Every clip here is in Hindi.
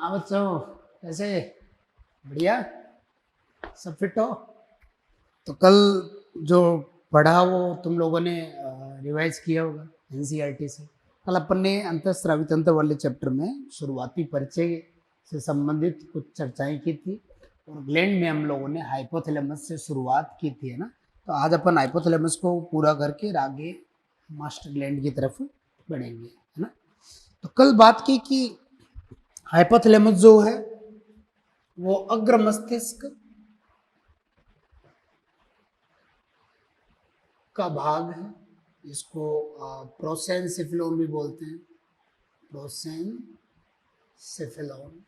हाँ बच्चों, कैसे? बढ़िया, सब फिट हो? तो कल जो पढ़ा वो तुम लोगों ने रिवाइज किया होगा एनसीईआरटी से। कल अपन ने अंतःस्रावी तंत्र वाले चैप्टर में शुरुआती परिचय से संबंधित कुछ चर्चाएं की थी, और ग्लैंड में हम लोगों ने हाइपोथैलेमस से शुरुआत की थी, है ना। तो आज अपन हाइपोथैलेमस को पूरा करके आगे मास्टर ग्लैंड की तरफ बढ़ेंगे, है ना। तो कल बात की कि हाइपोथैलेमस जो है वो अग्र मस्तिष्क का भाग है। इसको प्रोसेनसिफेलॉन भी बोलते हैं, प्रोसेनसिफेलॉन।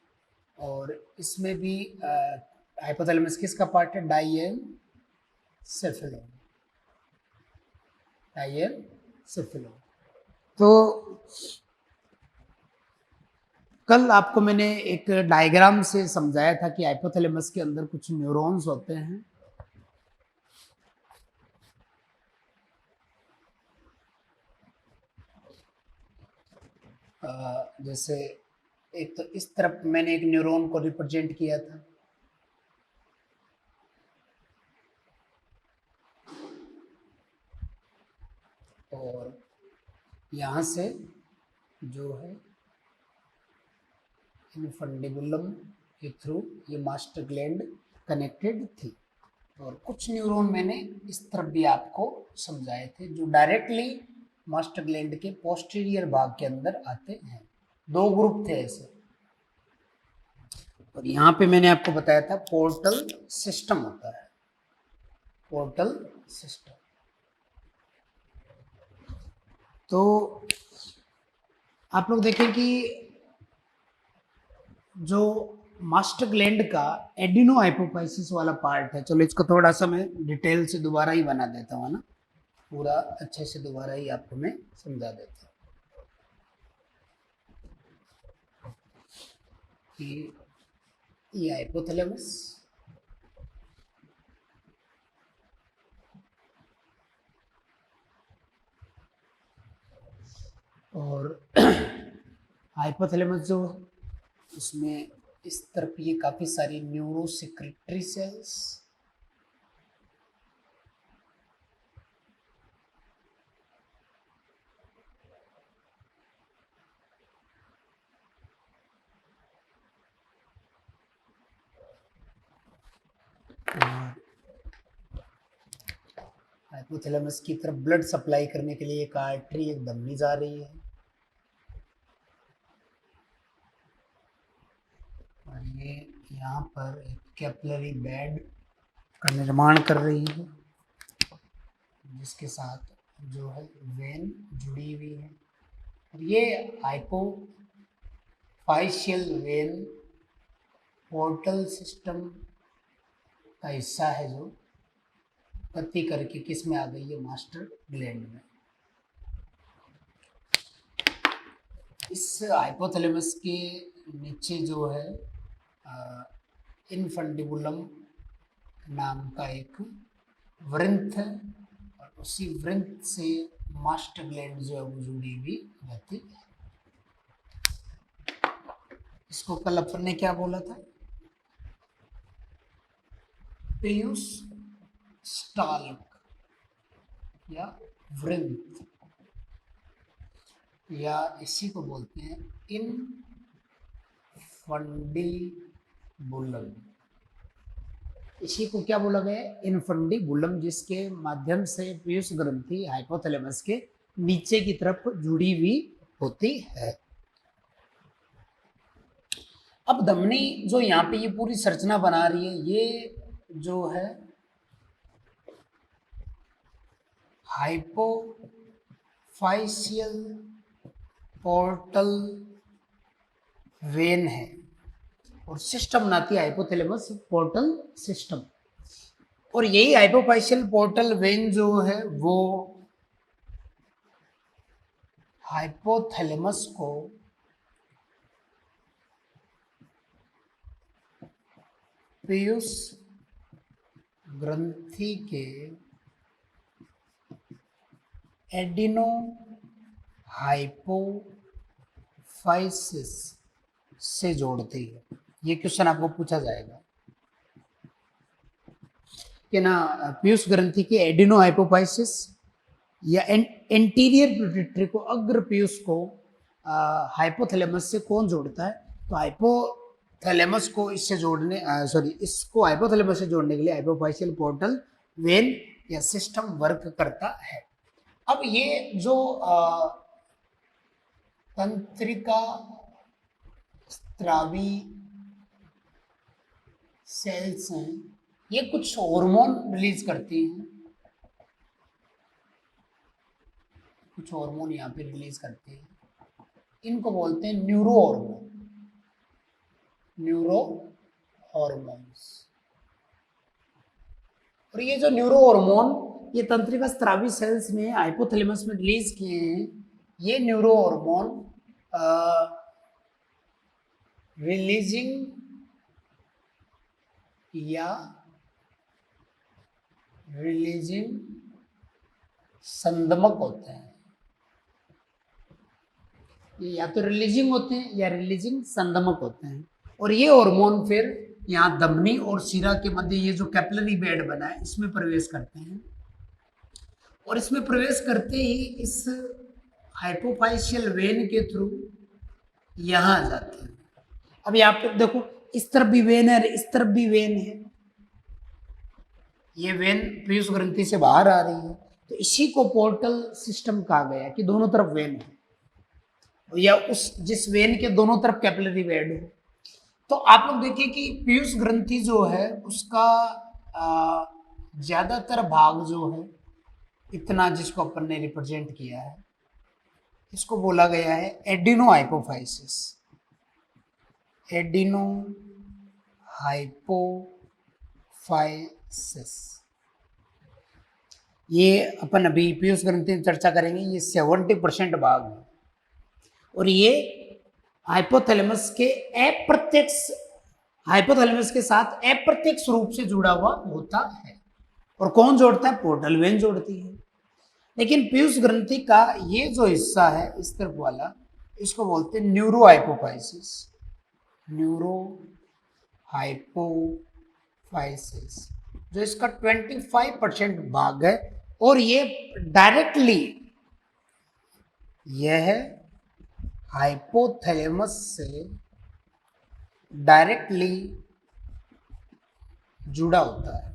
और इसमें भी हाइपोथैलेमस किसका पार्ट है? Diencephalon, diencephalon. तो कल आपको मैंने एक डायग्राम से समझाया था कि हाइपोथैलेमस के अंदर कुछ न्यूरॉन्स होते हैं। जैसे एक तो इस तरफ मैंने एक न्यूरॉन को रिप्रेजेंट किया था, और यहाँ से जो है इनफंडिबुलम के थ्रू ये मास्टर ग्लैंड कनेक्टेड थी। और कुछ न्यूरॉन मैंने इस तरफ भी आपको समझाए थे जो डायरेक्टली मास्टर ग्लैंड के पोस्टीरियर भाग के अंदर आते हैं। दो ग्रुप थे ऐसे। और यहाँ पे मैंने आपको बताया था पोर्टल सिस्टम होता है, पोर्टल सिस्टम। तो आप लोग देखें कि जो मास्टर ग्लैंड का एडिनो हाइपोफाइसिस वाला पार्ट है, चलो इसको थोड़ा सा मैं डिटेल से दोबारा ही बना देता हूँ ना, पूरा अच्छे से दोबारा ही आपको मैं समझा देता हूँ कि ये हाइपोथैलेमस और हाइपोथैलेमस जो उसमें इस तरफ ये काफ़ी सारी न्यूरो सेक्रेटरी सेल्स, हाइपोथैलेमस की तरफ ब्लड सप्लाई करने के लिए एक आर्टरी, एक धमनी जा रही है, और ये यहाँ पर एक कैपिलरी बेड का निर्माण कर रही है, जिसके साथ जो है वेन जुड़ी हुई है। और ये हाइपोफाइशियल वेन पोर्टल सिस्टम का हिस्सा है, जो गति करके किस में आ गई है? मास्टर ग्लैंड में। इस हाइपोथैलेमस के नीचे जो है इनफंडिबुलम नाम का एक वृंत है, और उसी वृंत से मास्टर ग्लैंड जो है वो जुड़ी हुई रहती है। इसको कल अपन ने क्या बोला था? पीयूष स्टाल्क या वृंत, या इसी को बोलते हैं इनफंडिबुलम। इसी को क्या बोला गया है? इनफंडिबुलम, जिसके माध्यम से पीयूष ग्रंथि हाइपोथैलेमस के नीचे की तरफ जुड़ी हुई होती है। अब धमनी जो यहाँ पे ये पूरी संरचना बना रही है, ये जो है हाइपोफाइशियल पोर्टल वेन है, और सिस्टम बनाती है हाइपोथैलेमस पोर्टल सिस्टम। और यही हाइपोफाइशियल पोर्टल वेन जो है वो हाइपोथैलेमस को पीयूष ग्रंथि के एडिनो हाइपोफाइसिस से जोड़ती है। ये क्वेश्चन आपको पूछा जाएगा कि ना पीयूष ग्रंथि के एडिनो हाइपोफाइसिस या एंटीरियर पिट्यूटरी को, अग्र पीयूष को हाइपोथैलेमस से कौन जोड़ता है? तो हाइपोथैलेमस को इससे जोड़ने इसको हाइपोथैलेमस से जोड़ने के लिए हाइपोफाइशियल पोर्टल वेन या सिस्टम वर्क करता है। अब ये जो तंत्रिका स्त्रावी सेल्स हैं, ये कुछ हार्मोन रिलीज करती हैं, कुछ हार्मोन यहाँ पे रिलीज करते हैं, इनको बोलते हैं न्यूरो हार्मोन, न्यूरो हार्मोन्स। और ये जो न्यूरो हार्मोन ये तंत्रिका स्त्रावी सेल्स में हाइपोथैलेमस में रिलीज किए हैं, ये न्यूरो हार्मोन रिलीजिंग या रिलीजिंग संदमक होते हैं। ये या तो रिलीजिंग होते हैं या रिलीजिंग संदमक होते हैं। और ये हार्मोन फिर यहाँ धमनी और शिरा के मध्य ये जो कैपिलरी बेड बना है इसमें प्रवेश करते हैं, और इसमें प्रवेश करते ही इस हाइपोफाइशियल वेन के थ्रू यहाँ आ जाते हैं। अब यहाँ पे देखो, इस तरफ भी वेन है, इस तरफ भी वेन है, ये वेन पीयूष ग्रंथि से बाहर आ रही है, तो इसी को पोर्टल सिस्टम कहा गया कि दोनों तरफ वेन है, या उस जिस वेन के दोनों तरफ कैपिलरी बेड हो। तो आप लोग देखिए कि पीयूष ग्रंथि जो है उसका ज्यादातर भाग जो है, इतना जिसको अपन ने रिप्रेजेंट किया है, इसको बोला गया है एडिनो हाइपोफाइसिस, एडिनो हाइपोफाइसिस। ये अपन अभी पीयूष ग्रंथि में चर्चा करेंगे, ये 70% भाग है, और ये हाइपोथैलेमस के अप्रत्यक्ष, हाइपोथैलेमस के साथ अप्रत्यक्ष रूप से जुड़ा हुआ होता है। और कौन जोड़ता है? पोर्टल वेन जोड़ती है। लेकिन पीयूष ग्रंथि का ये जो हिस्सा है इस तरफ वाला, इसको बोलते हैं न्यूरो हाइपोफाइसिस, न्यूरो हाइपोफाइसिस, जो इसका 25% भाग है, और ये डायरेक्टली यह हाइपोथैलेमस से डायरेक्टली जुड़ा होता है।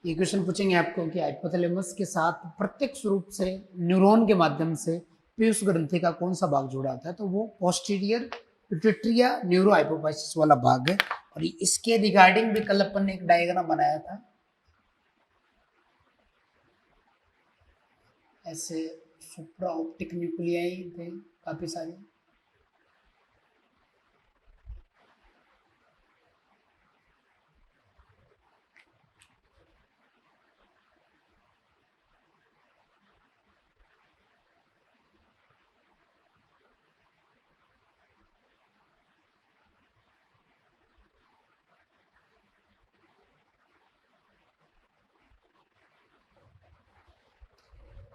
ये क्वेश्चन पूछेंगे आपको कि हाइपोथैलेमस के साथ प्रत्यक्ष रूप से न्यूरॉन के माध्यम से पीयूष ग्रंथि का कौन सा भाग जुड़ा होता है? तो वो पोस्टीरियर पिट्यूटरी या न्यूरो हाइपोफाइसिस वाला भाग है। और इसके रिगार्डिंग भी कल अपन ने एक डायग्राम बनाया था, ऐसे सुप्रा ऑप्टिक न्यूक्लियाई थे काफी सारे,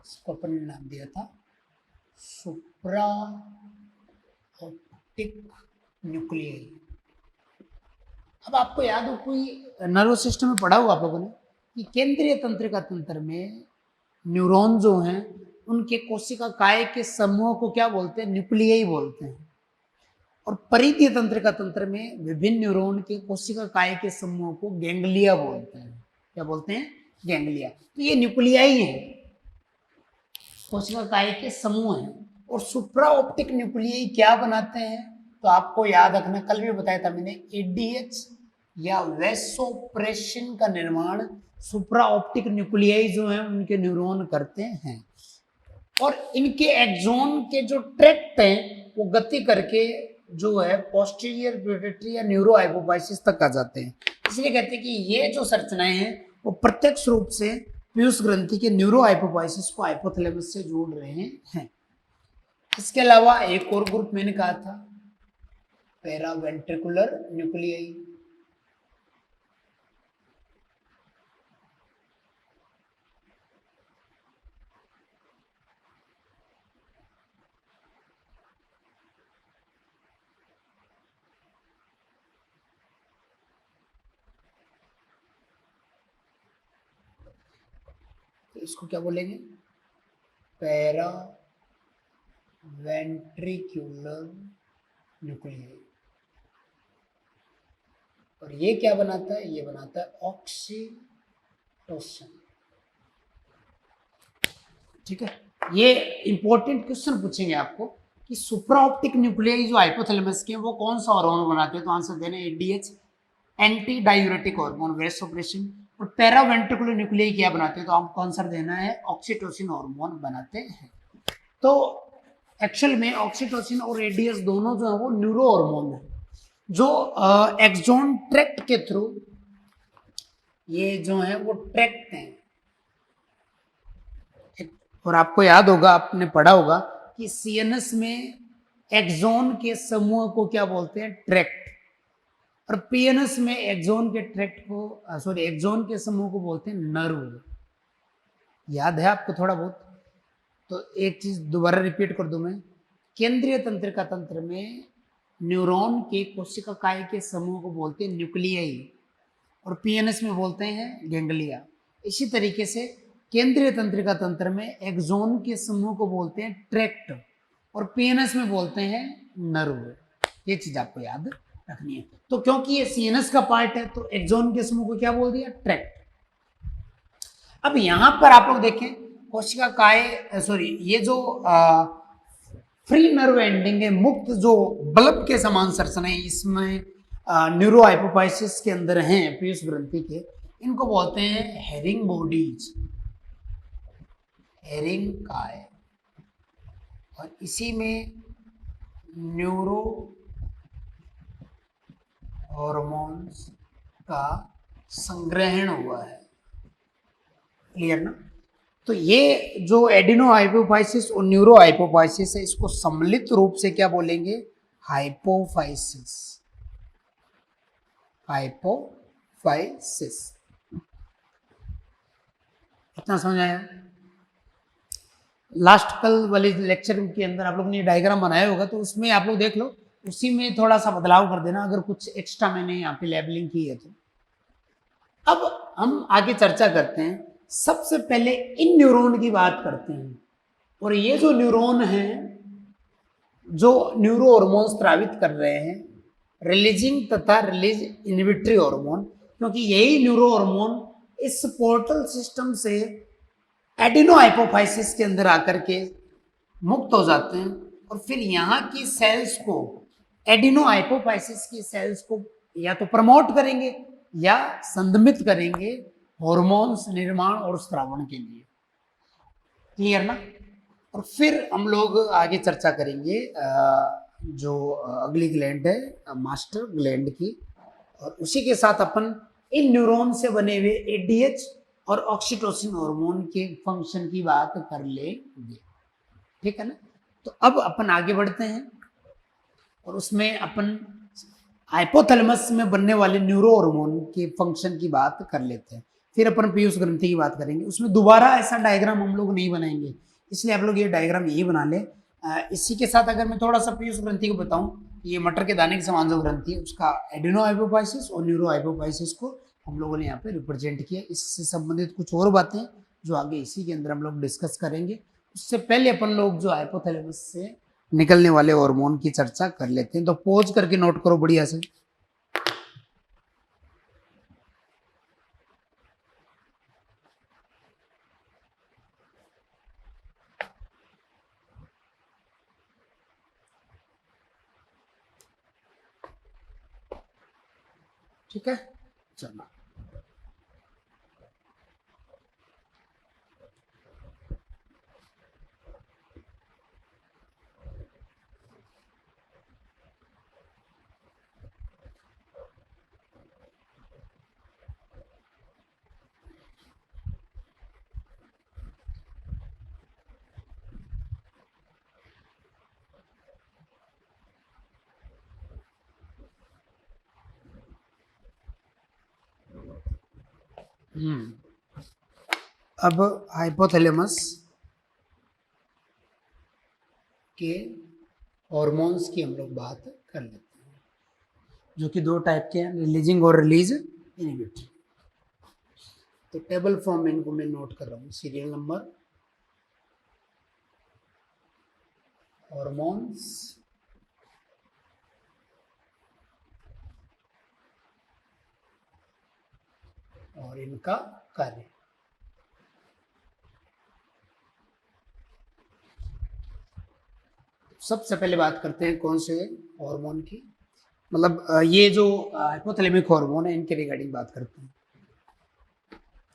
इसको अपन ने नाम दिया था सुप्रा ऑप्टिक न्यूक्लियाई। अब आपको याद हो, कोई नर्वस सिस्टम में पढ़ा होगा आप लोगों ने कि केंद्रीय तंत्रिका तंत्र में न्यूरॉन जो हैं उनके कोशिका काय के समूह को क्या बोलते हैं? न्यूक्लियाई बोलते हैं। और परिधीय तंत्रिका तंत्र में विभिन्न न्यूरॉन के कोशिका काय के समूह को गैंग्लिया बोलते हैं। क्या बोलते हैं? गैंग्लिया। तो ये न्यूक्लियाई है, कोशिका काय के समूह हैं। और सुप्रा ऑप्टिक न्यूक्लियाई क्या बनाते हैं? तो आपको याद रखना, कल भी बताया था मैंने, एडीएच या वैसोप्रेसिन का निर्माण सुप्रा ऑप्टिक न्यूक्लियाई जो है उनके न्यूरॉन करते हैं। और इनके एक्सोन के जो ट्रैक्ट हैं वो गति करके जो है पोस्टीरियर पिट्यूटरी या न्यूरो हाइपोफाइसिस तक आ जाते हैं। इसलिए कहते हैं कि ये जो संरचनाएं हैं वो प्रत्यक्ष रूप से पीयूष ग्रंथि के न्यूरो हाइपोफाइसिस को हाइपोथैलेमस से जोड़ रहे हैं। इसके अलावा एक और ग्रुप मैंने कहा था, पैरावेंट्रिकुलर न्यूक्लियाई। तो इसको क्या बोलेंगे, पैरा वेंट्रिक्युलर न्यूक्लियाई। और ये क्या बनाता है, ये बनाता है ऑक्सीटोसिन। ठीक है, ये इंपॉर्टेंट क्वेश्चन पूछेंगे आपको कि सुप्राऑप्टिक न्यूक्लियाई जो हाइपोथैलेमस के हैं वो कौन सा हार्मोन बनाते हैं, तो आंसर देना ADH, anti diuretic hormone, vasopressin. और पैरावेंट्रिकुलर न्यूक्लियाई क्या बनाते हैं, तो आपको आंसर देना है ऑक्सीटोसिन हार्मोन बनाते हैं। तो एक्चुअल में ऑक्सीटोसिन और एडीएच दोनों जो है वो न्यूरो हार्मोन है, जो एक्सोन ट्रैक्ट के थ्रू ये जो है वो ट्रैक्ट हैं। और आपको याद होगा, आपने पढ़ा होगा कि सीएनएस में एक्सोन के समूह को क्या बोलते हैं, ट्रैक्ट। और पीएनएस में एक्सोन के ट्रैक्ट को एक्सोन के समूह को बोलते हैं नर्व। याद है आपको थोड़ा बहुत? तो एक चीज दोबारा रिपीट कर दूं मैं, केंद्रीय तंत्रिका तंत्र में न्यूरॉन के कोशिका काय के समूह को बोलते हैं न्यूक्लियाई, और पीएनएस में बोलते हैं गैंग्लिया। इसी तरीके से केंद्रीय तंत्रिका तंत्र में एक्सोन के समूह को बोलते हैं ट्रैक्ट, और पीएनएस में बोलते हैं नर्व। ये चीज आपको याद रखनी है। तो क्योंकि ये सीएनएस का पार्ट है तो एक्सोन के समूह को क्या बोल दिया, ट्रैक्ट। अब यहां पर आप लोग देखें, कोशिका काय ये जो फ्री नर्व एंडिंग है, मुक्त जो बल्ब के समान संरचना है, इसमें न्यूरो हाइपोफाइसिस के अंदर हैं पीयूष ग्रंथि के, इनको बोलते हैं हेरिंग बॉडीज, हेरिंग काय। और इसी में न्यूरो हॉर्मोन्स का संग्रहण हुआ है। क्लियर ना? तो ये जो एडिनो हाइपोफाइसिस और न्यूरो हाइपोफाइसिस है, इसको सम्मिलित रूप से क्या बोलेंगे, हाइपोफाइसिस, हाइपोफाइसिस। इतना समझ आया? लास्ट कल वाले लेक्चर के अंदर आप लोग ने डायग्राम बनाया होगा, तो उसमें आप लोग देख लो, उसी में थोड़ा सा बदलाव कर देना अगर कुछ एक्स्ट्रा मैंने यहाँ पे लेबलिंग की है तो। अब हम आगे चर्चा करते हैं। सबसे पहले इन न्यूरॉन की बात करते हैं। और ये जो न्यूरॉन हैं, जो न्यूरो हार्मोन स्रावित कर रहे हैं, रिलीजिंग तथा रिलीज इनहिबिटरी हार्मोन, क्योंकि यही न्यूरो हार्मोन इस पोर्टल सिस्टम से एडिनो हाइपोफाइसिस के अंदर आकर के मुक्त हो जाते हैं, और फिर यहाँ की सेल्स को, एडिनो हाइपोफाइसिस की सेल्स को या तो प्रमोट करेंगे या संदमित करेंगे हार्मोन्स निर्माण और स्रावण के लिए। क्लियर ना? और फिर हम लोग आगे चर्चा करेंगे जो अगली ग्लैंड है, मास्टर ग्लैंड की, और उसी के साथ अपन इन न्यूरॉन से बने हुए एडीएच और ऑक्सीटोसिन हार्मोन के फंक्शन की बात कर लेंगे। ठीक है ना? तो अब अपन आगे बढ़ते हैं, और उसमें अपन हाइपोथैलेमस में बनने वाले न्यूरो हार्मोन के फंक्शन की बात कर लेते हैं। फिर अपन पीयूष ग्रंथि की बात करेंगे। उसमें दोबारा ऐसा डायग्राम हम लोग नहीं बनाएंगे, इसलिए आप लोग ये डायग्राम यही बना ले। इसी के साथ अगर मैं थोड़ा सा पीयूष ग्रंथि को बताऊं, ये मटर के दाने के समान जो ग्रंथि है, उसका एडिनो हाइपोफाइसिस और न्यूरो हाइपोफाइसिस को हम लोगों ने यहाँ पे रिप्रेजेंट किया। इससे संबंधित कुछ और बातें जो आगे इसी के अंदर हम लोग डिस्कस करेंगे। उससे पहले अपन लोग जो हाइपोथैलेमस से निकलने वाले हार्मोन की चर्चा कर लेते हैं। तो पॉज करके नोट करो बढ़िया से। ठीक है, चलो। अब हाइपोथैलेमस के हॉर्मोन्स की हम लोग बात कर लेते हैं, जो कि दो टाइप के हैं, रिलीजिंग और रिलीज इनहिबिटरी। तो टेबल फॉर्म में इनको मैं नोट कर रहा हूँ, सीरियल नंबर, हॉर्मोन्स, और इनका कार्य। सबसे पहले बात करते हैं कौन से हार्मोन की, मतलब ये जो हाइपोथैलेमिक हार्मोन है इनके रिगार्डिंग बात करते हैं।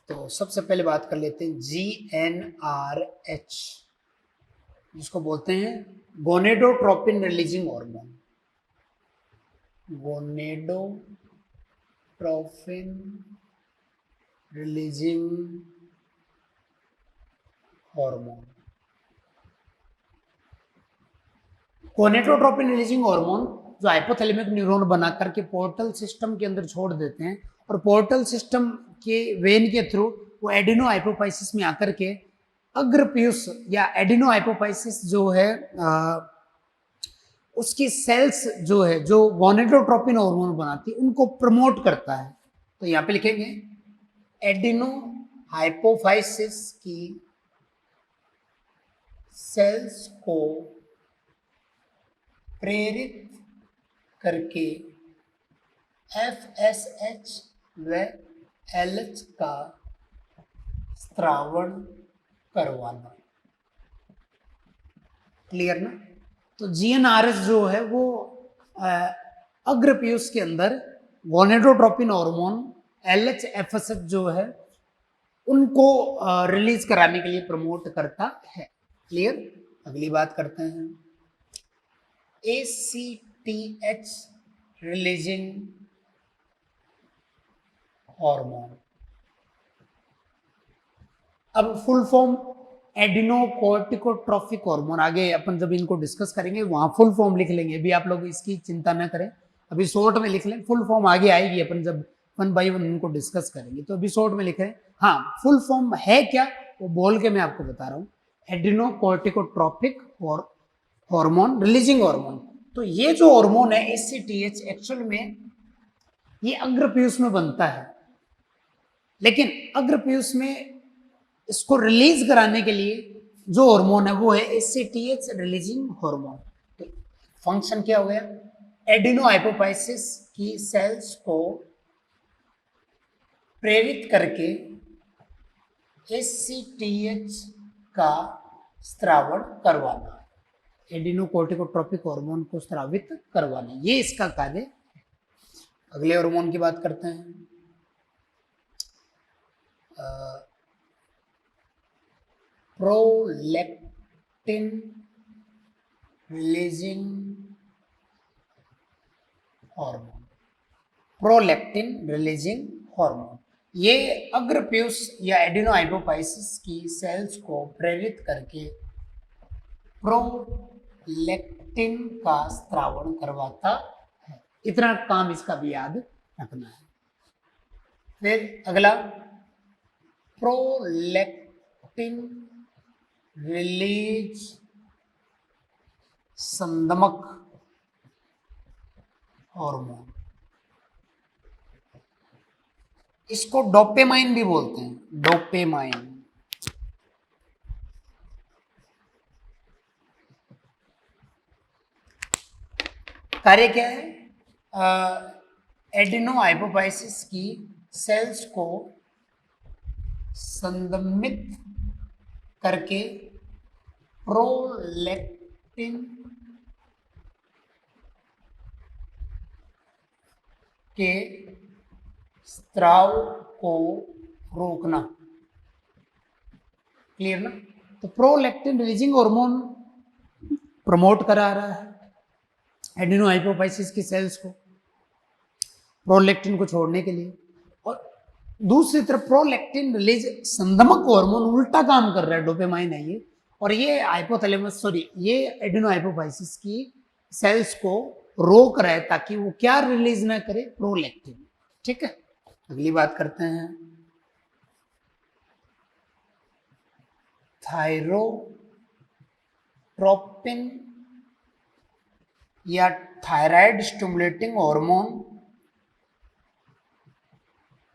तो सबसे पहले बात कर लेते हैं GnRH, जिसको बोलते हैं gonadotropin releasing hormone. Gonadotropin releasing hormone. Gonadotropin releasing hormone जो हाइपोथैलेमिक न्यूरॉन बना करके पोर्टल सिस्टम के अंदर छोड़ देते हैं, और पोर्टल सिस्टम के वेन के थ्रू वो एडिनो हाइपोफाइसिस में आकर के अग्रपीयूष या एडिनो हाइपोफाइसिस जो है उसकी सेल्स जो है जो गोनेडोट्रोपिन हार्मोन बनाती है उनको प्रमोट करता है। तो यहाँ पे लिखेंगे एडिनो हाइपोफाइसिस की सेल्स को प्रेरित करके FSH व LH का स्त्रावण करवाना। क्लियर ना? तो GnRH जो है वो अग्रपीयूष के अंदर गोनेडोट्रोपिन हार्मोन LH FSH जो है उनको रिलीज कराने के लिए प्रमोट करता है। क्लियर? अगली बात करते हैं ACTH रिलीजिंग हार्मोन। अब फुल फॉर्म एडिनोकोर्टिकोट्रोफिक हार्मोन, आगे अपन जब इनको डिस्कस करेंगे वहां फुल फॉर्म लिख लेंगे, अभी आप लोग इसकी चिंता ना करें, अभी शॉर्ट में लिख लें। फुल फॉर्म आगे आएगी, अपन जब वन बाई वन इनको डिस्कस करेंगे, तो अभी शॉर्ट में लिख रहे हैं। हाँ, फुल फॉर्म है क्या वो बोल के मैं आपको बता रहा हूँ, एडिनोकोर्टिकोट्रोफिक हार्मोन रिलीजिंग हार्मोन। तो ये जो हार्मोन है ACTH एक्चुअल में ये अग्रपीयूष में बनता है, लेकिन अग्रपीयूष में इसको रिलीज कराने के लिए जो हार्मोन है वो है ACTH रिलीजिंग हार्मोन। तो फंक्शन क्या हो गया, एडिनो हाइपोफाइसिस की सेल्स को प्रेरित करके ACTH का स्त्रावण करवाना, एडिनोकोर्टिकोट्रोपिक हार्मोन को स्रावित करवाना, ये इसका कार्य। अगले हार्मोन की बात करते हैं prolactin releasing hormone. Prolactin releasing hormone ये अग्रपीयूष या एडिनो हाइपोफाइसिस की सेल्स को प्रेरित करके प्रोलैक्टिन का स्त्रावण करवाता है। इतना काम इसका भी याद रखना है। फिर अगला प्रोलैक्टिन रिलीज संदमक हार्मोन, इसको डोपामाइन भी बोलते हैं, डोपामाइन। कार्य क्या है, एडिनो हाइपोफाइसिस की सेल्स को संदमित करके प्रोलैक्टिन के स्त्राव को रोकना। क्लियर ना? तो प्रोलैक्टिन रिलीजिंग हार्मोन प्रमोट करा रहा है एडिनो हाइपोफाइसिस की सेल्स को प्रोलैक्टिन को छोड़ने के लिए, और दूसरी तरफ प्रोलैक्टिन रिलीज संदमक हार्मोन उल्टा काम कर रहा है, डोपामाइन है ये, और ये हाइपोथैलेमस ये एडिनो हाइपोफाइसिस की सेल्स को रोक रहा है ताकि वो क्या रिलीज ना करे, प्रोलैक्टिन। ठीक है, अगली बात करते हैं थायरोट्रोपिन या thyroid stimulating hormone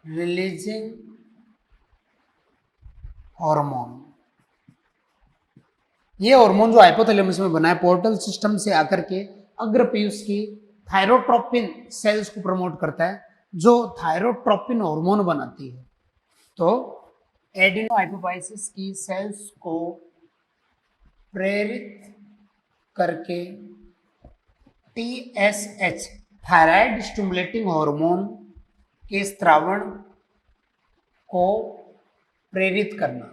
releasing hormone. ये हार्मोन जो हाइपोथैलेमस में बना है पोर्टल सिस्टम से आकर के अग्रपीयूष की थायरोट्रोपिन सेल्स को प्रमोट करता है, जो थायरोट्रोपिन हार्मोन बनाती है। तो एडिनो हाइपोफाइसिस की सेल्स को प्रेरित करके TSH थायराइड स्टिमुलेटिंग हार्मोन के स्त्रावण को प्रेरित करना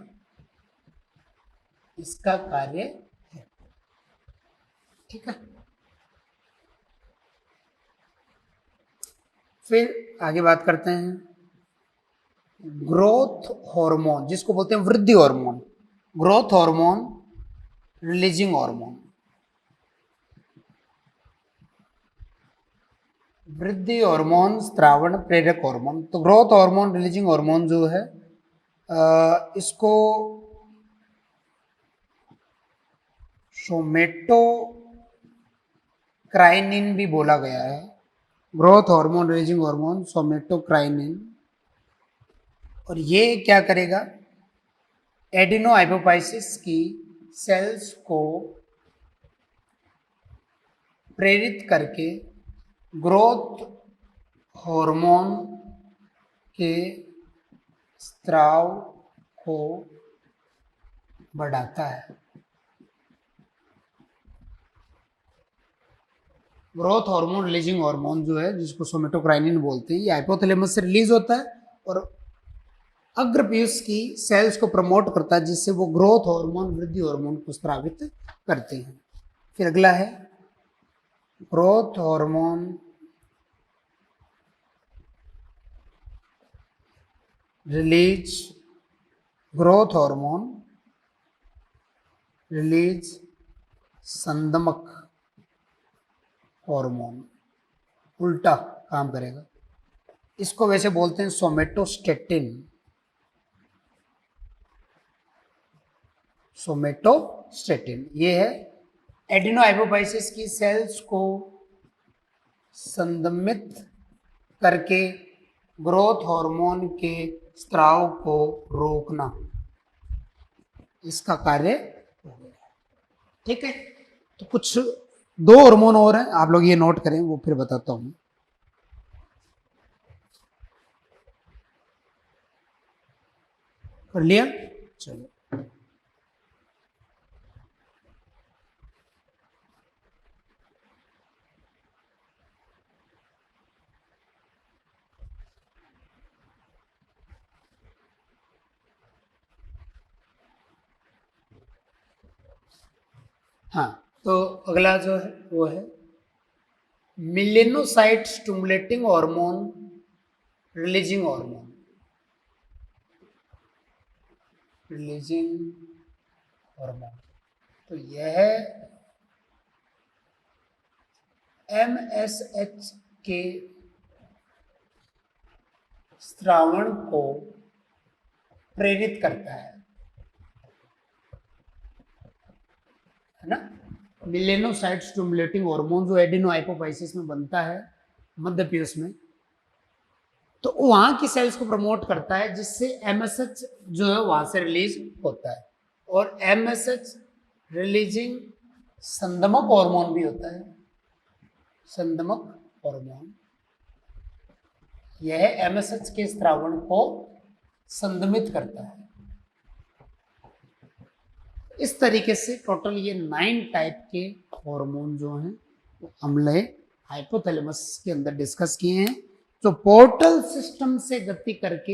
इसका कार्य है। ठीक है, फिर आगे बात करते हैं ग्रोथ हार्मोन, जिसको बोलते हैं वृद्धि hormone. Growth hormone, releasing hormone. वृद्धि हार्मोन, स्त्रावण प्रेरक हार्मोन। तो ग्रोथ हार्मोन, रिलीजिंग हार्मोन जो है इसको सोमेटोक्राइनिन भी बोला गया है। Growth hormone, releasing hormone, somatocrinin. और ये क्या करेगा, एडिनो हाइपोफाइसिस की सेल्स को प्रेरित करके ग्रोथ हार्मोन के स्त्राव को बढ़ाता है। ग्रोथ हार्मोन, रिलीजिंग हार्मोन जो है, जिसको सोमेटोक्राइनिन बोलते हैं, ये हाइपोथैलेमस से रिलीज होता है और अग्रपीयूष की सेल्स को प्रमोट करता है, जिससे वो ग्रोथ हार्मोन, वृद्धि हार्मोन को स्रावित करते हैं। फिर अगला है growth hormone, release, growth hormone release संदमक हार्मोन। उल्टा काम करेगा। इसको वैसे बोलते हैं सोमेटोस्टेटिन। सोमेटोस्टेटिन ये है एडिनो हाइपोफाइसिस की सेल्स को संदमित करके ग्रोथ हार्मोन के स्त्राव को रोकना, इसका कार्य हो गया। ठीक है, तो कुछ दो हार्मोन और हैं, आप लोग ये नोट करें, वो फिर बताता हूं। कर लिया, चलो। हाँ, तो अगला जो है वो है melanocyte stimulating hormone, releasing hormone. Releasing hormone, तो यह MSH के स्त्रावण को प्रेरित करता है ना। मिलेनोसाइट स्टिमुलेटिंग हार्मोन जो एडिनो हाइपोफाइसिस में बनता है मध्य पीयूष में, तो वहां की सेल्स को प्रमोट करता है, जिससे MSH जो है वहां से रिलीज होता है। और MSH रिलीजिंग संदमक हार्मोन भी होता है। संदमक हार्मोन यह MSH के स्त्रावण को संदमित करता है। इस तरीके से टोटल ये 9 टाइप के हार्मोन जो हैं वो हमने हाइपोथैलेमस के अंदर डिस्कस किए हैं, जो पोर्टल सिस्टम से गति करके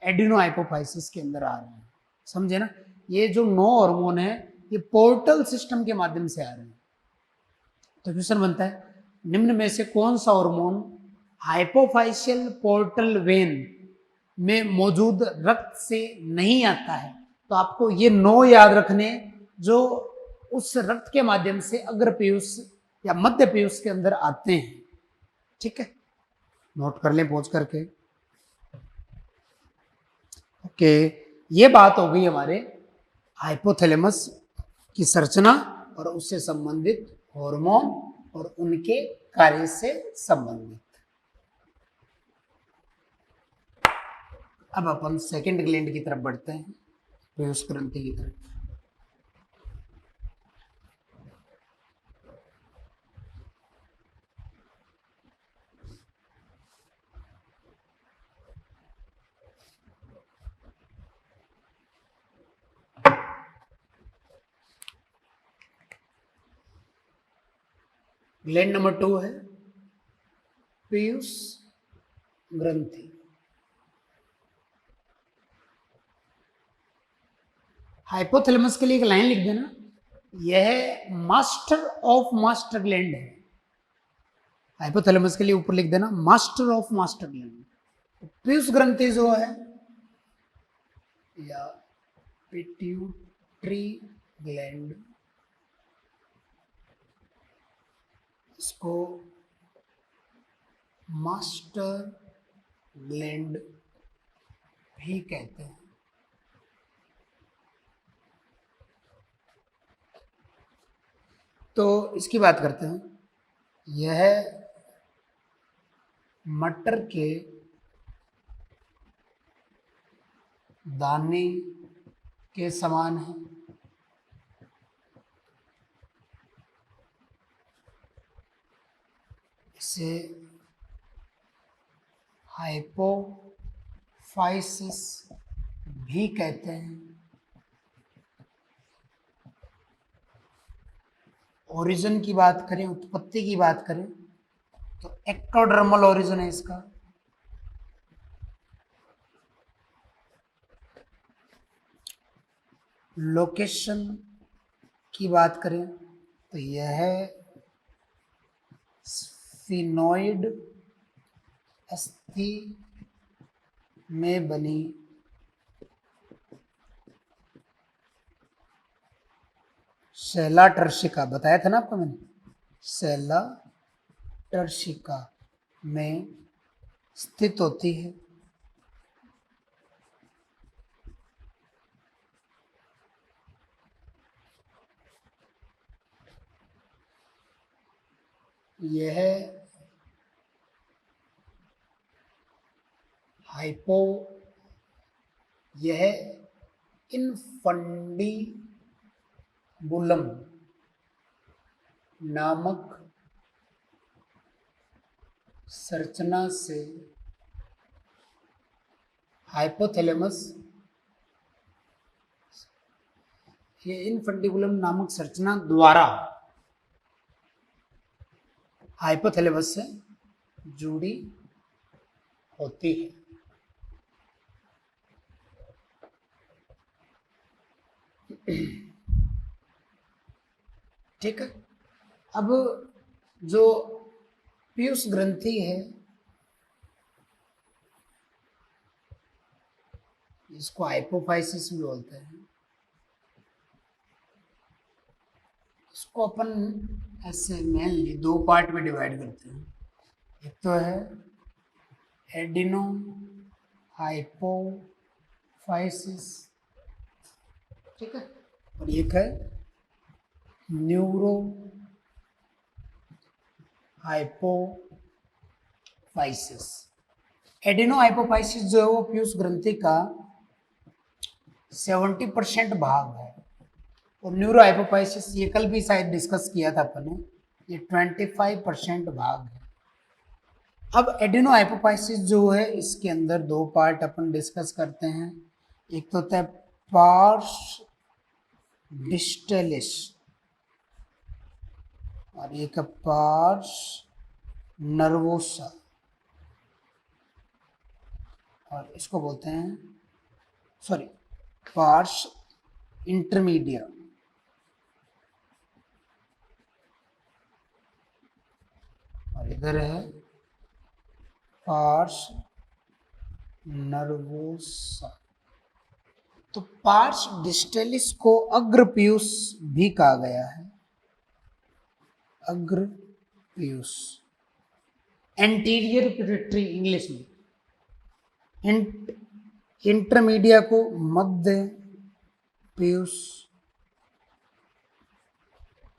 एडिनो हाइपोफाइसिस के अंदर आ रहे हैं। समझे ना, ये जो 9 हार्मोन है ये पोर्टल सिस्टम के माध्यम से आ रहे हैं। तो क्वेश्चन बनता है, निम्न में से कौन सा हार्मोन हाइपोफाइशियल पोर्टल वेन में मौजूद रक्त से नहीं आता है? तो आपको ये 9 याद रखने, जो उस रक्त के माध्यम से अग्र पीयूष या मध्य पीयूष के अंदर आते हैं। ठीक है, नोट कर लें पहुंच करके। ओके, ये बात हो गई हमारे हाइपोथैलेमस की संरचना और उससे संबंधित हार्मोन और उनके कार्य से संबंधित। अब अपन सेकंड ग्लैंड की तरफ बढ़ते हैं। पीयूष ग्रंथि की तरफ। ग्लैंड नंबर 2 है पीयूष ग्रंथि। हाइपोथैलेमस के लिए एक लाइन लिख देना, यह मास्टर ऑफ मास्टर ग्लैंड है। हाइपोथैलेमस के लिए ऊपर लिख देना master of master gland. Piyush ग्रंथि जो है या पिट्यूटरी ग्लैंड, इसको मास्टर ग्लैंड भी कहते हैं। तो इसकी बात करते हैं। यह मटर के दाने के समान है। इसे हाइपोफाइसिस भी कहते हैं। ओरिजिन की बात करें, उत्पत्ति की बात करें तो एक्टोडर्मल ओरिजिन है इसका। लोकेशन की बात करें तो यह स्फिनोइड अस्थि में बनी सेला टर्शिका, बताया था ना आपको मैंने, सेला टर्शिका में स्थित होती है। यह यह इनफंडीबुलम नामक संरचना से हाइपोथैलेमस, ये इनफंडीबुलम नामक संरचना द्वारा हाइपोथैलेमस से जुड़ी होती है। ठीक है। अब जो पीयूष ग्रंथि है, इसको हाइपोफाइसिस भी बोलते हैं। इसको अपन ऐसे मेनली दो पार्ट में डिवाइड करते हैं। एक तो है एडिनो हाइपोफाइसिस, ठीक है, और एक है न्यूरो हाइपोफाइसिस। एडिनो हाइपोफाइसिस जो है वो पीयूष ग्रंथि का 70% भाग है, और न्यूरो हाइपोफाइसिस ये कल भी शायद डिस्कस किया था अपन ने, ये 25% भाग है। अब एडिनो हाइपोफाइसिस जो है इसके अंदर दो पार्ट अपन डिस्कस करते हैं। एक तो होता है पार्स डिस्टलिस और एक है पार्स नर्वोसा, और इसको बोलते हैं पार्स इंटरमीडिया, और इधर है पार्स नर्वोसा। तो पार्स डिस्टलिस को अग्र पीयूष भी कहा गया है, अग्र पीयूष, एंटीरियर पिट्यूटरी इंग्लिश में, इंटरमीडिया को मध्य पीयूष,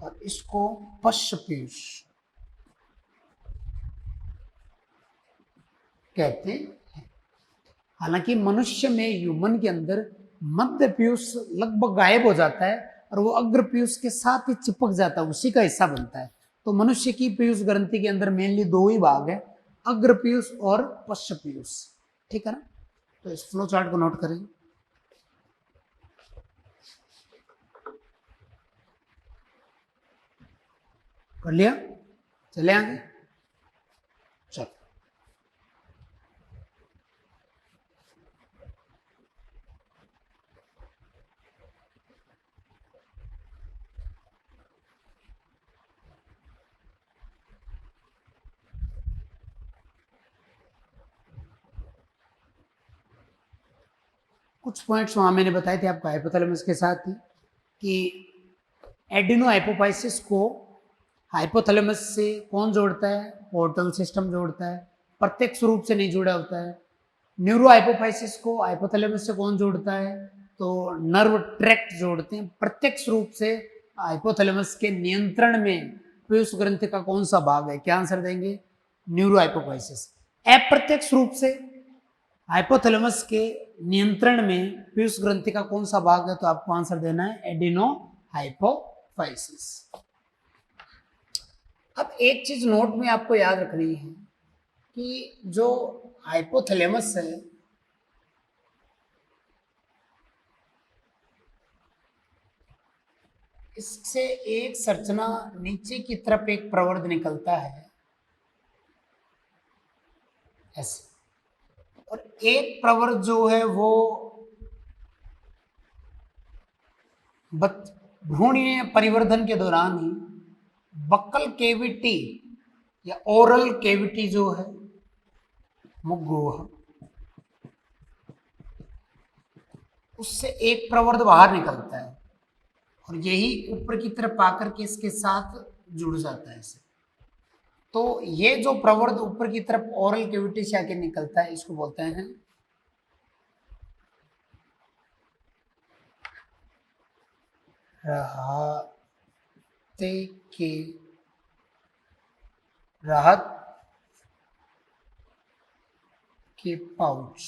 और इसको पश्च पीयूष कहते हैं। हालांकि मनुष्य में, ह्यूमन के अंदर मध्य पीयूष लगभग गायब हो जाता है और वो अग्र पीयूष के साथ ही चिपक जाता है, उसी का हिस्सा बनता है। तो मनुष्य की पीयूष ग्रंथि के अंदर मेनली दो ही भाग है, अग्र पीयूष और पश्च पीयूष। ठीक है ना? तो इस फ्लो चार्ट को नोट करें। कर लिया? चले आगे। चलो, कुछ पॉइंट्स वहां मैंने बताए थे आपको हाइपोथैलेमस के साथ ही, कि एडिनो हाइपोफाइसिस को हाइपोथैलेमस से कौन जोड़ता है? पोर्टल सिस्टम जोड़ता है, प्रत्यक्ष रूप से नहीं जुड़ा होता है। न्यूरो हाइपोफाइसिस को हाइपोथैलेमस से कौन जोड़ता है? तो नर्व ट्रैक्ट जोड़ते हैं। प्रत्यक्ष रूप से हाइपोथैलेमस के नियंत्रण में पीयूष ग्रंथि का कौन सा भाग है? क्या आंसर देंगे? Neuro hypophysis. अप्रत्यक्ष रूप से हाइपोथैलेमस के नियंत्रण में पीयूष ग्रंथि का कौन सा भाग है? तो आपको आंसर देना है एडिनो हाइपोफाइसिस। अब एक चीज नोट में आपको याद रखनी है कि जो हाइपोथैलेमस है, इससे एक संरचना नीचे की तरफ एक प्रवर्ध निकलता है ऐसे, और एक प्रवर्ध जो है वो भ्रूणीय परिवर्धन के दौरान ही बक्कल केविटी या ओरल केविटी जो है, मुखगुहा, उससे एक प्रवर्ध बाहर निकलता है और यही ऊपर की तरफ आकर के इसके साथ जुड़ जाता है इसे। तो ये जो प्रवर्ध ऊपर की तरफ ओरल कैविटी से आके निकलता है, इसको बोलते हैं राहत के पाउच।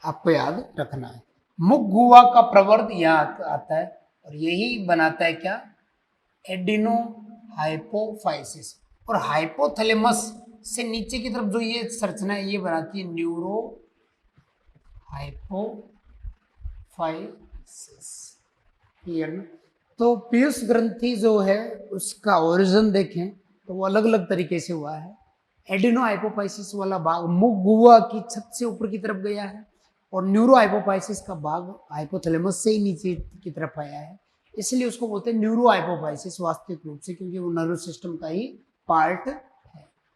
आपको याद रखना है, मुखगुहा का प्रवर्ध यहाँ आता है और यही बनाता है क्या? Adeno hypophysis. और हाइपोथैलेमस से नीचे की तरफ जो ये संरचना है ये बनाती है न्यूरो हाइपोफाइसिस। क्लियर ना? तो पीयूष ग्रंथि जो है उसका ओरिजिन देखें तो वो अलग अलग तरीके से हुआ है। एडिनो हाइपोफाइसिस वाला भाग मुखगुहा की छत से ऊपर की तरफ गया है और न्यूरो हाइपोफाइसिस का भाग हाइपोथैलेमस से ही नीचे की तरफ आया है, इसलिए उसको बोलते हैं न्यूरो हाइपोफाइसिस वास्तविक रूप से, क्योंकि वो नर्वस सिस्टम का ही पार्ट है।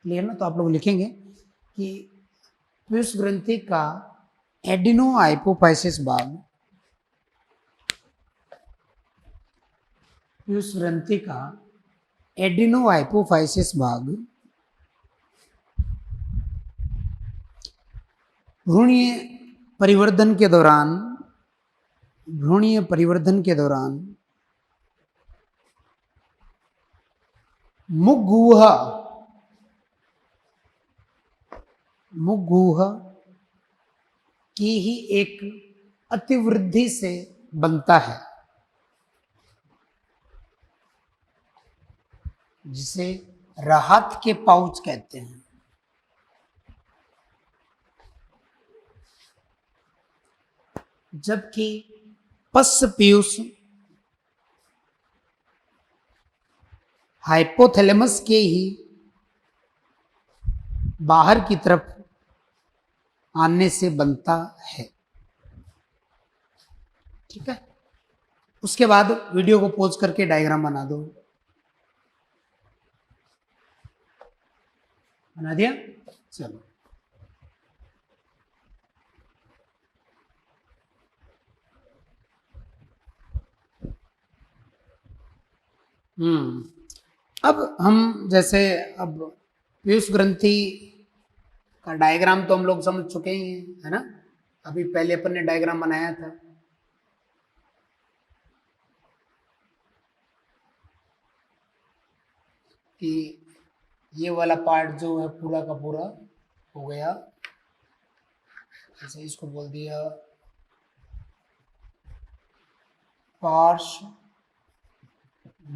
क्लियर ना? तो आप लोग लिखेंगे कि पीयूष ग्रंथि का एडिनो हाइपोफाइसिस भाग, पीयूष ग्रंथि का एडिनो हाइपोफाइसिस भाग भ्रूणीय परिवर्धन के दौरान मुखगुहा की ही एक अतिवृद्धि से बनता है, जिसे राहत के पाउच कहते हैं। जबकि पश्च पीयूष हाइपोथैलेमस के ही बाहर की तरफ आने से बनता है। ठीक है? उसके बाद वीडियो को पॉज करके डायग्राम बना दो। बना दिया? चलो, अब हम जैसे अब पीयूष ग्रंथि का डायग्राम तो हम लोग समझ चुके ही हैं, है ना? अभी पहले अपन ने डायग्राम बनाया था। कि ये वाला पार्ट जो है पूरा का पूरा हो गया ऐसे इसको बोल दिया पार्श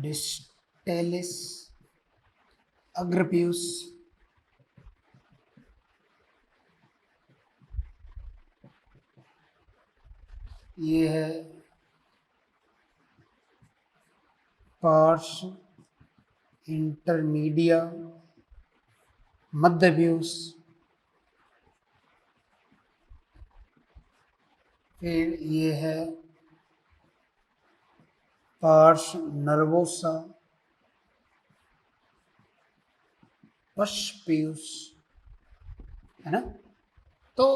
डिस्टेलिस अग्रपियूस, ये है पार्श इंटरमीडिया मध्यपियूस, फिर ये है पार्श नर्वोसा पश्पियूस, है ना। तो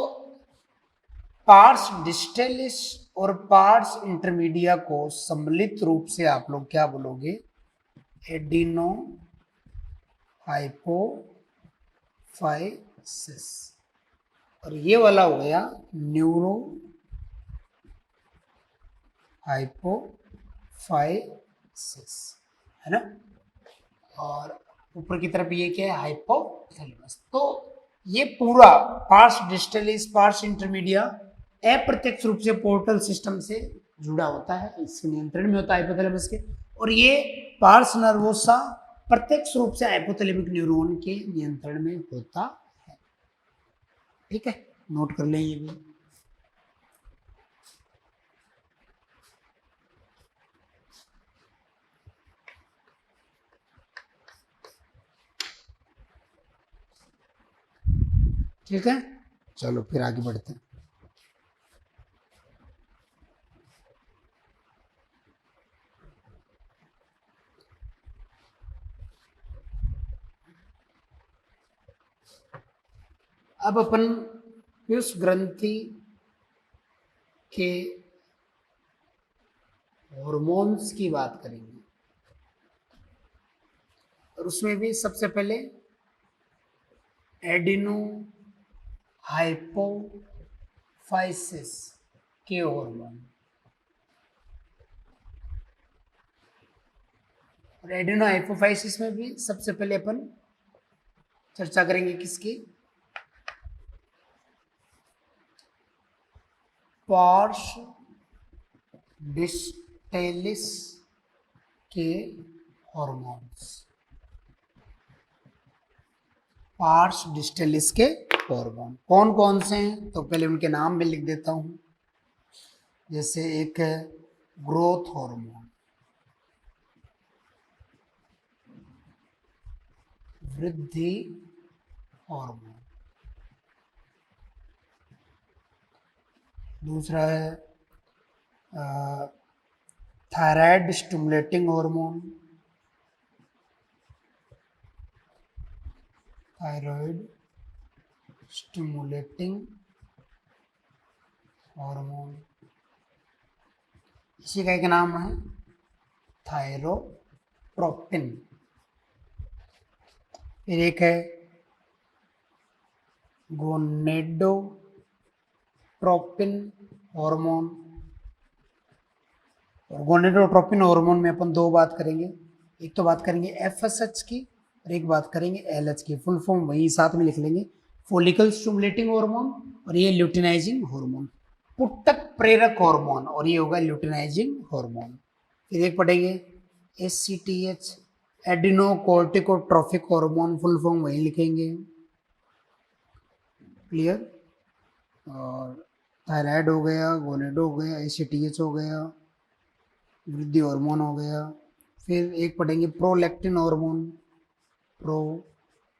पार्स डिस्टेलिस और पार्स इंटरमीडिया को सम्मिलित रूप से आप लोग क्या बोलोगे, एडिनो हाइपोफाइसिस, और ये वाला हो गया न्यूरो हाइपोफाइसिस, है ना। और ऊपर की तरफ ये क्या है, हाइपोथैलेमस। तो ये पूरा पार्स डिस्टलिस पार्स इंटरमीडिया अप्रत्यक्ष रूप से पोर्टल सिस्टम से जुड़ा होता है, इसके नियंत्रण में होता है हाइपोथैलेमस के। और ये पार्स नर्वोसा प्रत्यक्ष रूप से हाइपोथैलेमिक न्यूरॉन के नियंत्रण में होता है। ठीक है, नोट कर लें ये भी। ठीक है, चलो फिर आगे बढ़ते हैं। अब अपन पीयूष ग्रंथि के हॉर्मोन्स की बात करेंगे, और उसमें भी सबसे पहले एडिनो हाइपोफाइसिस के हार्मोन। और एडिनो हाइपोफाइसिस में भी सबसे पहले अपन चर्चा करेंगे किसकी, पार्श डिस्टेलिस के हॉर्मोन्स। पार्श डिस्टेलिस के हॉर्मोन कौन कौन से हैं, तो पहले उनके नाम में लिख देता हूं। जैसे एक है ग्रोथ हार्मोन, वृद्धि हार्मोन। दूसरा है thyroid stimulating hormone, thyroid stimulating hormone, इसी का एक नाम है थायरोट्रोपिन। फिर एक है गोनेडोट्रोपिन हार्मोन। और गोनेडोट्रोपिन हार्मोन में अपन दो बात करेंगे, एक तो बात करेंगे एफएसएच की और एक बात करेंगे एलएच की। फुल फॉर्म वही साथ में लिख लेंगे, फोलिकल स्टिमुलेटिंग हार्मोन और ये ल्यूटिनाइजिंग हार्मोन, पुटक प्रेरक हार्मोन और ये होगा ल्यूटिनाइजिंग हार्मोन। फिर एक पढ़ेंगे एससीटीएच एडिनोकोर्टिकोट्रोफिक हार्मोन, फुल फॉर्म वही लिखेंगे, क्लियर। और थायराइड हो गया, गोनेडो हो गया, एससीटीएच हो गया, वृद्धि हार्मोन हो गया। फिर एक पढ़ेंगे प्रोलैक्टिन हार्मोन, प्रोलैक्टिन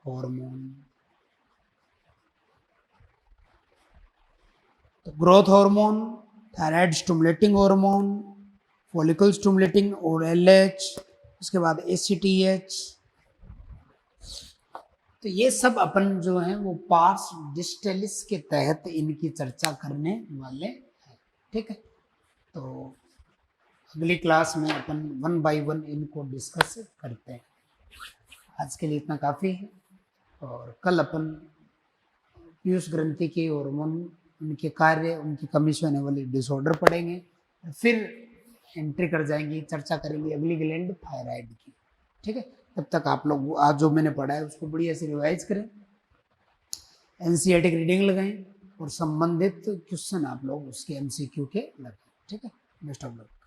हार्मोन। तो growth hormone, thyroid stimulating hormone, follicle stimulating और एलएच, उसके बाद एससीटीएच। तो ये सब अपन जो है वो पार्स डिस्टेलिस के तहत इनकी चर्चा करने वाले हैं। ठीक है, तो अगली क्लास में अपन 1 बाय 1 इनको डिस्कस करते हैं। आज के लिए इतना काफ़ी है, और कल अपन पीयूष ग्रंथि के हार्मोन, उनके कार्य, उनकी कमी से होने वाली डिसऑर्डर पढ़ेंगे, फिर एंट्री कर जाएंगे, चर्चा करेंगे अगली ग्लैंड थायराइड की। ठीक है, तब तक आप लोग आज जो मैंने पढ़ा है उसको बढ़िया से रिवाइज करें, एनसीईआरटी की रीडिंग लगाएं और संबंधित क्वेश्चन आप लोग उसके एमसीक्यू के लगाएं। ठीक है, बेस्ट ऑफ लक।